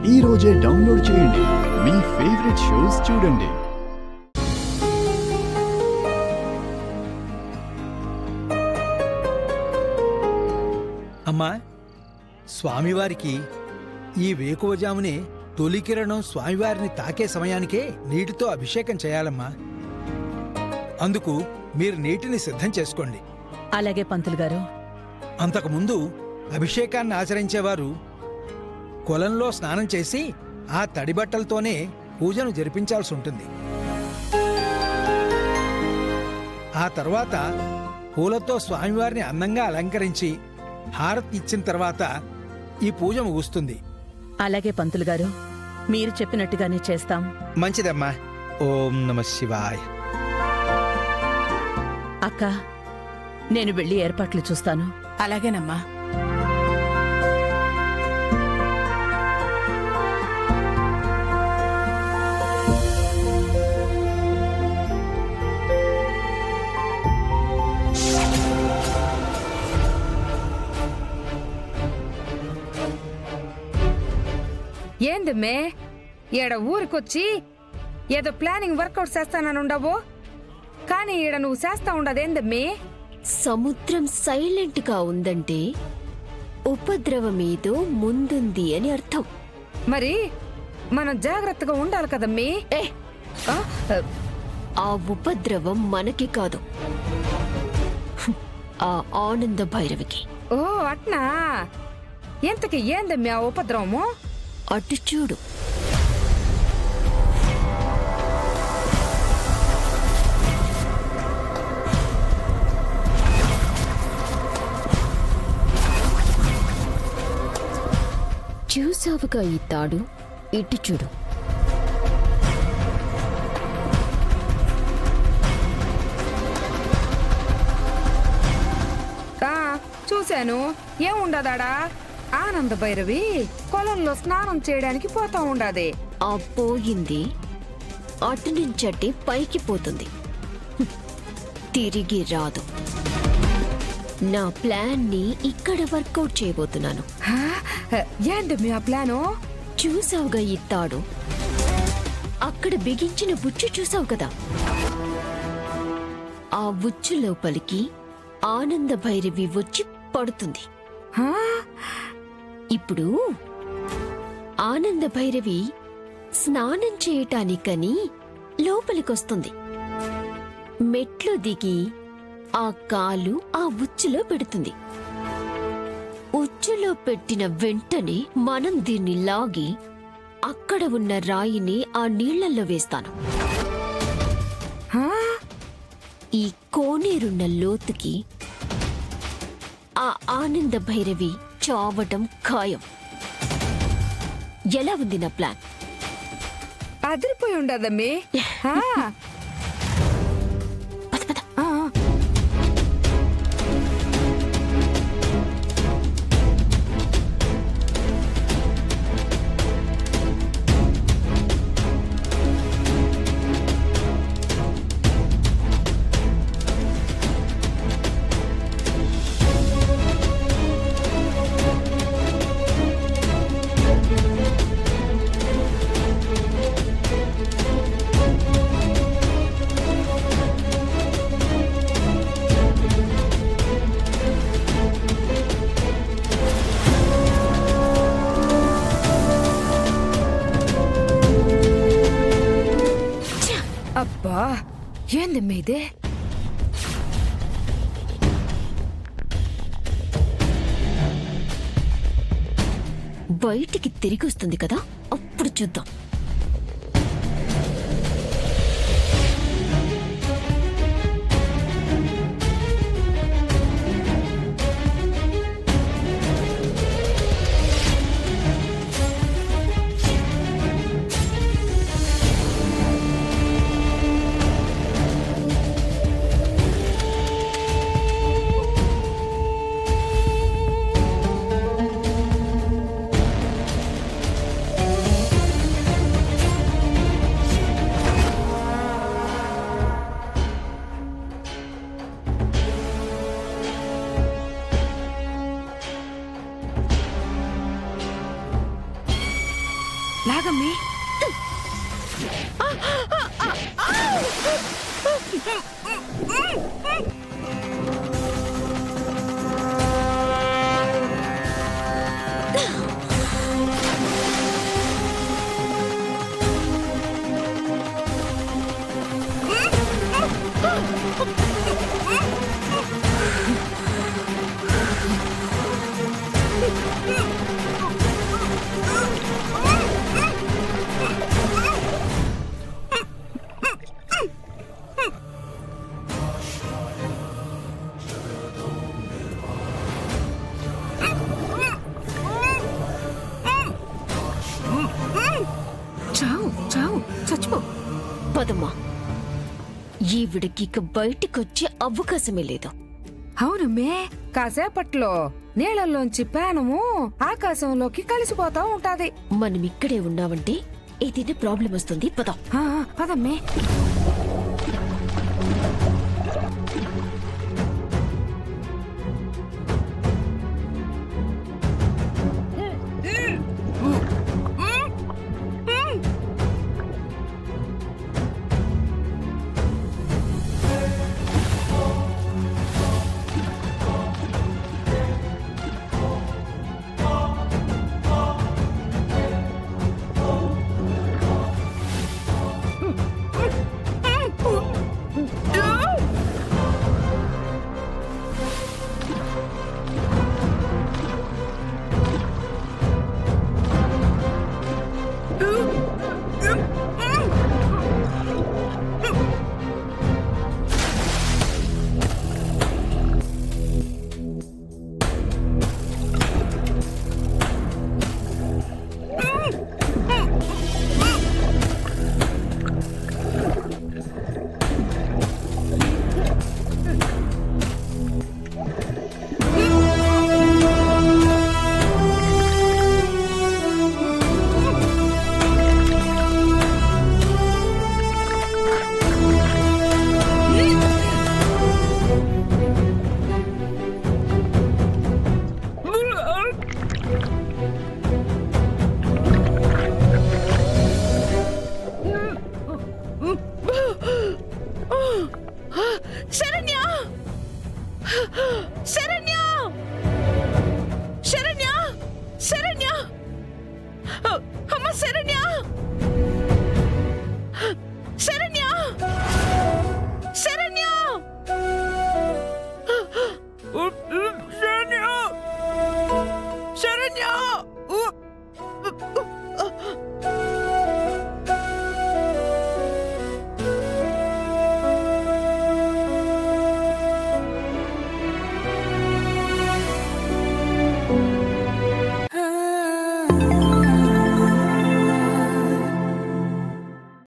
ఈ రోజే డౌన్లోడ్ చేయండి. మీ ఫేవరెట్ షోస్ చూడండి. అమ్మా, స్వామివారికి ఈ వేకువజామునే తొలి కిరణం స్వామివారిని తాకే సమయానికే నీటితో అభిషేకం చేయాలమ్మా. అందుకు మీరు నీటిని సిద్ధం చేసుకోండి. అలాగే పంతులు గారు. అంతకుముందు అభిషేకాన్ని ఆచరించేవారు కొలంలో స్నానం చేసి ఆ తడిబట్టలతోనే పూజను జరిపించాల్సి ఉంటుంది. ఆ తర్వాత పూలతో స్వామివారిని అందంగా అలంకరించి హారతి ఇచ్చిన తర్వాత ఈ పూజ ముగుస్తుంది. అలాగే పంతులు గారు, మీరు చెప్పినట్టుగానే చేస్తాం. మంచిదమ్మా. ఓం నమ శివాయ. అక్క, నేను వెళ్ళి ఏర్పాట్లు చూస్తాను. అలాగేనమ్మా. ఏందమ్మే ఈడ ఊరికొచ్చి ఏదో ప్లానింగ్ వర్కౌట్ చేస్తానని ఉండవు, కానీ ఈడ నువ్వు చేస్తా ఉండదేందమ్మే? సముద్రం సైలెంట్ గా ఉందంటే ఉపద్రవమేదో ముందుంది అని అర్థం. మరి మనం జాగ్రత్తగా ఉండాలి కదమ్మే. ఆ ఉపద్రవం మనకి కాదు, ఆ ఆనంద భైరవికి. ఓ అట్నా? ఎంతకి ఏందమ్మే ఆ ఉపద్రవము? అటు చూడు. చూసావుగా ఈ తాడు? ఇటు చూడు. చూశాను. ఏముండదాడా? ఆనంద భైరవి కొలంలో స్నానం చేయడానికి పోతా ఉండాది. ఆ పోయింది అటు నుంచట్టి పైకి పోతుంది, తిరిగి రాదు. నా ప్లాన్ ని ఇక్కడ వర్కౌట్ చేయబోతున్నాను. ఏంది మీ ఆ ప్లాను? చూసావుగా ఈ తాడు? అక్కడ బిగించిన బుచ్చు చూసావు కదా? ఆ బుచ్చు లోపలికి ఆనంద భైరవి వచ్చి పడుతుంది. ఇప్పుడు ఆనంద భైరవి స్నానం చేయటానికని లోపలికొస్తుంది. మెట్లు దిగి ఆ కాలు ఆ ఉచ్చులో పెడుతుంది. ఉచ్చులో పెట్టిన వెంటనే మనం దీన్ని లాగి అక్కడ ఉన్న రాయిని ఆ నీళ్లలో వేస్తాను. ఈ కోనేరున్న లోతుకి ఆ ఆనంద భైరవి చావటం ఖాయం. ఎలా ఉంది నా ప్లాన్? అదిరిపోయి ఉండదమ్మే. అబ్బా, ఏందమ్మే ఇదే? బయటికి తిరిగి వస్తుంది కదా, అప్పుడు చూద్దాం. లాగమ్మి. పదమ్మా, ఈవిడికి ఇక బయటికొచ్చే అవకాశమే లేదు. అవునమ్మే, కాసేపట్లో నీళ్లలోంచి ప్రాణము ఆకాశంలోకి కలిసిపోతా ఉంటాది. మనం ఇక్కడే ఉన్నామంటే ఏదైనా ప్రాబ్లం వస్తుంది. పదమ్మే. ఆ